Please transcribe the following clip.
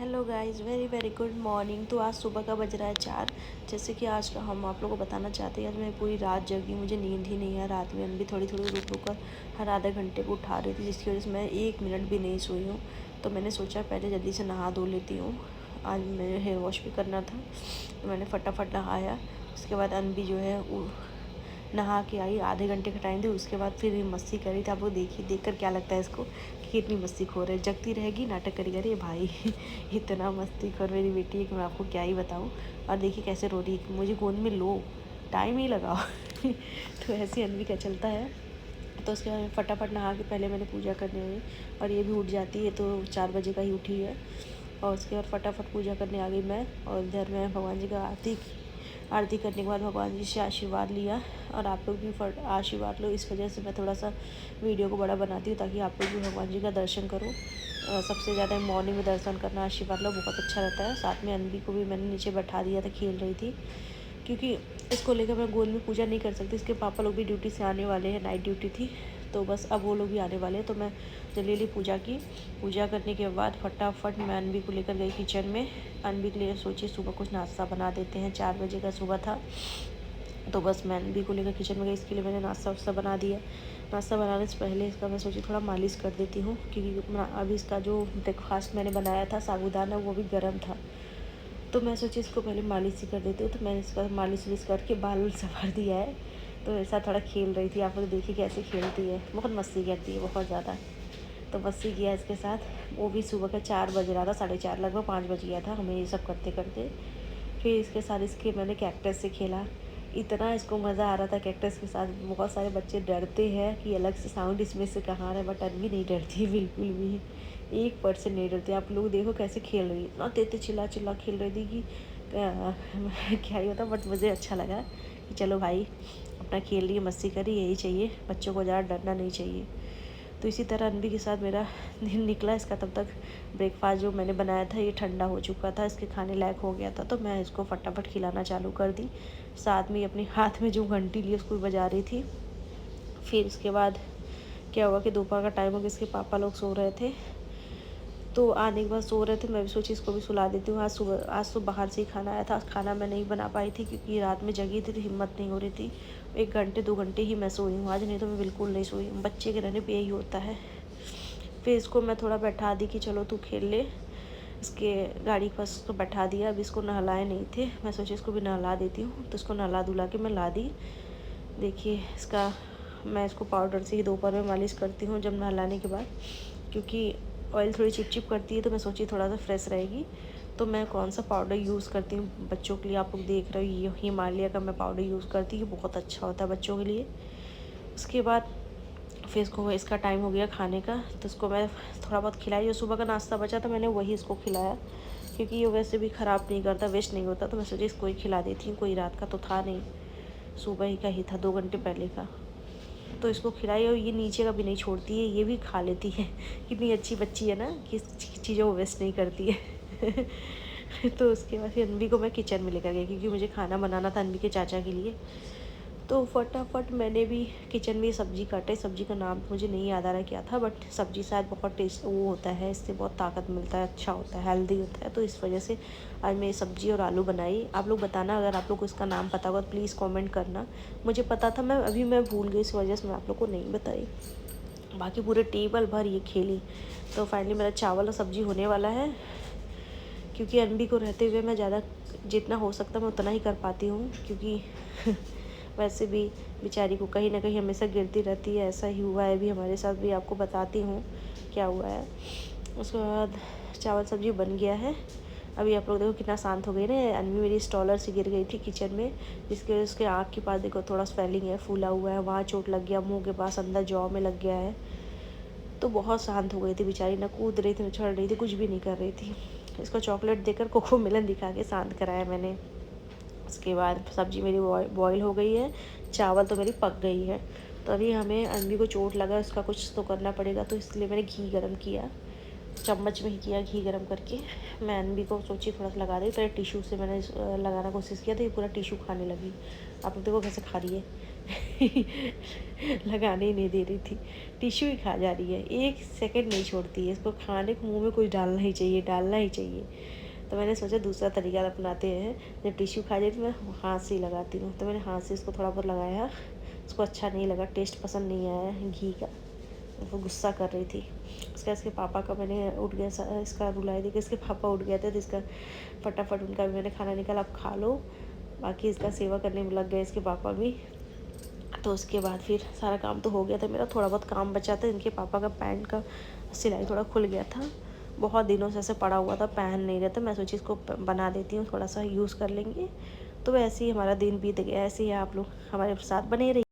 Hello guys, very very good morning. तो आज सुबह का बज रहा है 4। जैसे कि आज का हम आप लोगों को बताना चाहते हैं, आज मैं पूरी रात जगी, मुझे नींद ही नहीं है। रात में भी थोड़ी थोड़ी रुक रुक कर हर आधे घंटे को उठा रही थी, जिसकी वजह से मैं 1 मिनट भी नहीं सोई हूँ। तो मैंने सोचा पहले जल्दी से नहा धो लेती हूँ। आज मेरे हेयर वॉश भी करना था, तो मैंने फटाफट नहाया। उसके बाद अनबी जो है नहा के आई, आधे घंटे का टाइम दी। उसके बाद फिर मस्ती करी थी। आप लोग देखिए, देख कर क्या लगता है इसको कि कितनी मस्ती खो रही है। जगती रहेगी, नाटक करेगी। अरे भाई इतना मस्ती खोर मेरी बेटी है कि मैं आपको क्या ही बताऊँ। और देखिए कैसे रो रही है, मुझे गोद में लो, टाइम ही लगाओ तो ऐसे अनवी का चलता है। तो उसके बाद फटाफट नहा के पहले मैंने पूजा करने हुई, और ये भी उठ जाती है, तो 4 बजे का ही उठी है। और उसके बाद फटाफट पूजा करने आ गई मैं। और इधर मैं भगवान जी का आरती करने के बाद भगवान जी से आशीर्वाद लिया। और आप लोग भी आशीर्वाद लो, इस वजह से मैं थोड़ा सा वीडियो को बड़ा बनाती हूँ, ताकि आप लोग भी भगवान जी का दर्शन करो। सबसे ज़्यादा मॉर्निंग में दर्शन करना, आशीर्वाद लो, बहुत अच्छा रहता है। साथ में अनबी को भी मैंने नीचे बैठा दिया था, खेल रही थी। क्योंकि इसको लेकर मैं गोद में पूजा नहीं कर सकती। इसके पापा लोग भी ड्यूटी से आने वाले हैं, नाइट ड्यूटी थी, तो बस अब वो लोग भी आने वाले हैं। तो मैं जल्दी जल्दी पूजा की। पूजा करने के बाद फटाफट मैं अनबी को लेकर गई किचन में। अनबी के लिए सोची सुबह कुछ नाश्ता बना देते हैं, 4 बजे का सुबह था। तो बस मैं अनबी को लेकर किचन में गई, इसके लिए मैंने नाश्ता वास्ता बना दिया। नाश्ता बनाने से पहले इसका मैं सोची थोड़ा मालिश कर देती हूँ, क्योंकि अभी इसका जो ब्रेकफास्ट मैंने बनाया था साबूदाना, वो भी गर्म था। तो मैं सोची इसको पहले मालिश ही कर देती हूँ। तो मैंने इसका मालिश वालिश करके बाल संवार दिया है। तो ऐसा थोड़ा खेल रही थी, आप लोग देखिए कैसे खेलती है, बहुत मस्ती करती है, बहुत ज़्यादा। तो मस्ती किया इसके साथ। वो भी सुबह का 4 बज रहा था, 4:30, लगभग 5 बज गया था हमें ये सब करते करते। फिर इसके साथ इसके मैंने कैक्टस से खेला। इतना इसको मज़ा आ रहा था कैक्टस के साथ। बहुत सारे बच्चे डरते हैं कि अलग से साउंड इसमें से कहाँ रहा है, बट अनवी नहीं डरती बिल्कुल भी, 1% नहीं डरती। आप लोग देखो कैसे खेल रही है, इतना तेज चिल्ला चिल्ला खेल रही थी कि क्या ही होता। बट मुझे अच्छा लगा कि चलो भाई, अपना खेल रही है, मस्ती कर रही है, यही चाहिए। बच्चों को ज़्यादा डरना नहीं चाहिए। तो इसी तरह अनबी के साथ मेरा दिन निकला। इसका तब तक ब्रेकफास्ट जो मैंने बनाया था ये ठंडा हो चुका था, इसके खाने लायक हो गया था। तो मैं इसको फटाफट खिलाना चालू कर दी। साथ में अपने हाथ में जो घंटी ली उसको बजा रही थी। फिर उसके बाद क्या हुआ कि दोपहर का टाइम हो गया, इसके पापा लोग सो रहे थे। तो आने के बाद सो रहे थे, मैं भी सोची इसको भी सुला देती हूँ। आज तो बाहर से ही खाना आया था। खाना मैं नहीं बना पाई थी, क्योंकि रात में जगी थी तो हिम्मत नहीं हो रही थी। 1 घंटे 2 घंटे ही मैं सोई हूँ आज, नहीं तो मैं बिल्कुल नहीं सोई हूँ। बच्चे के रहने पे यही होता है। फिर इसको मैं थोड़ा बैठा दी कि चलो तू खेल ले। इसके गाड़ी के पास उसको बैठा दिया। अभी इसको नहलाए नहीं थे, मैं सोची इसको भी नहला देती हूँ। तो इसको नहला धुला के मैं ला दी। देखिए इसका, मैं इसको पाउडर से ही दोपहर में मालिश करती हूँ जब नहलाने के बाद, क्योंकि ऑयल थोड़ी चिपचिप करती है। तो मैं सोची थोड़ा सा फ्रेश रहेगी। तो मैं कौन सा पाउडर यूज़ करती हूँ बच्चों के लिए, आप लोग देख रहे हो, ये हिमालय का मैं पाउडर यूज़ करती हूँ, बहुत अच्छा होता है बच्चों के लिए। उसके बाद फिर इसका टाइम हो गया खाने का। तो इसको मैं थोड़ा बहुत खिलाई। जो सुबह का नाश्ता बचा था मैंने वही इसको खिलाया, क्योंकि ये वैसे भी ख़राब नहीं करता, वेस्ट नहीं होता। तो मैं सोची इसको ही खिला देती हूँ, कोई रात का तो था नहीं, सुबह ही का ही था, 2 घंटे पहले का। तो इसको खिलाई, और ये नीचे का भी नहीं छोड़ती है, ये भी खा लेती है। कितनी अच्छी बच्ची है ना, कि चीज़ों को वेस्ट नहीं करती है तो उसके बाद फिर अनवी को मैं किचन में लेकर गई, क्योंकि मुझे खाना बनाना था अनवी के चाचा के लिए। तो फटाफट मैंने भी किचन में सब्ज़ी काटे। सब्ज़ी का नाम मुझे नहीं याद आ रहा क्या था, बट सब्ज़ी शायद बहुत टेस्ट वो होता है, इससे बहुत ताकत मिलता है, अच्छा होता है, हेल्दी होता है। तो इस वजह से आज मैं सब्ज़ी और आलू बनाई। आप लोग बताना अगर आप लोग को इसका नाम पता होगा तो प्लीज़ कमेंट करना। मुझे पता था, मैं भूल गई, इस वजह से मैं आप लोग को नहीं बताई। बाकी पूरे टेबल भर ये खेली। तो फाइनली मेरा चावल और सब्ज़ी होने वाला है, क्योंकि अनबी को रहते हुए मैं ज़्यादा जितना हो सकता मैं उतना ही कर पाती हूँ, क्योंकि वैसे भी बेचारी को कहीं ना कहीं हमेशा गिरती रहती है। ऐसा ही हुआ है भी हमारे साथ भी, आपको बताती हूँ क्या हुआ है। उसके बाद चावल सब्ज़ी बन गया है। अभी आप लोग देखो कितना शांत हो गई ना। अनवी मेरी स्टॉलर से गिर गई थी किचन में, जिसके उसके आँख के पास देखो थोड़ा स्वेलिंग है, फूला हुआ है, वहाँ चोट लग गया, मुँह के पास अंदर जॉ में लग गया है। तो बहुत शांत हो गई थी बेचारी, ना कूद रही थी, ना चढ़ रही थी, कुछ भी नहीं कर रही थी। इसको चॉकलेट देकर कोको मिलन दिखा के शांत कराया मैंने। उसके बाद सब्ज़ी मेरी बॉईल हो गई है, चावल तो मेरी पक गई है। तो अभी हमें अनवी को चोट लगा, उसका कुछ तो करना पड़ेगा, तो इसलिए मैंने घी गर्म किया, चम्मच में ही किया घी गर्म करके। मैं अनवी को सोची थोड़ा सा लगा दी, तो टिशू से मैंने लगाना कोशिश किया, तो ये पूरा टिशू खाने लगी। आप लोग देखो कैसे खा रही है, लगाने ही नहीं दे रही थी, टिश्यू ही खा जा रही है, 1 सेकंड नहीं छोड़ती है, इसको खाने को मुँह में कुछ डालना ही चाहिए, डालना ही चाहिए। तो मैंने सोचा दूसरा तरीका अपनाते हैं, जब टिश्यू खा जाए तो मैं हाथ से ही लगाती हूँ। तो मैंने हाथ से इसको थोड़ा बहुत लगाया, उसको अच्छा नहीं लगा, टेस्ट पसंद नहीं आया घी का, वो गुस्सा कर रही थी। उसका इसके पापा का मैंने उठ गया इसका रुलाई थी कि इसके पापा उठ गए थे, तो इसका फटाफट उनका भी मैंने खाना निकाला, आप खा लो। बाकी इसका सेवा करने में लग गए इसके पापा भी। तो उसके बाद फिर सारा काम तो हो गया था मेरा, थोड़ा बहुत काम बचा था। इनके पापा का पैंट का सिलाई थोड़ा खुल गया था, बहुत दिनों से ऐसे पड़ा हुआ था, पहन नहीं रहा था। मैं सोची इसको बना देती हूँ, थोड़ा सा यूज़ कर लेंगे। तो वैसे ही हमारा दिन बीत गया। ऐसे ही आप लोग हमारे साथ बने रहिए।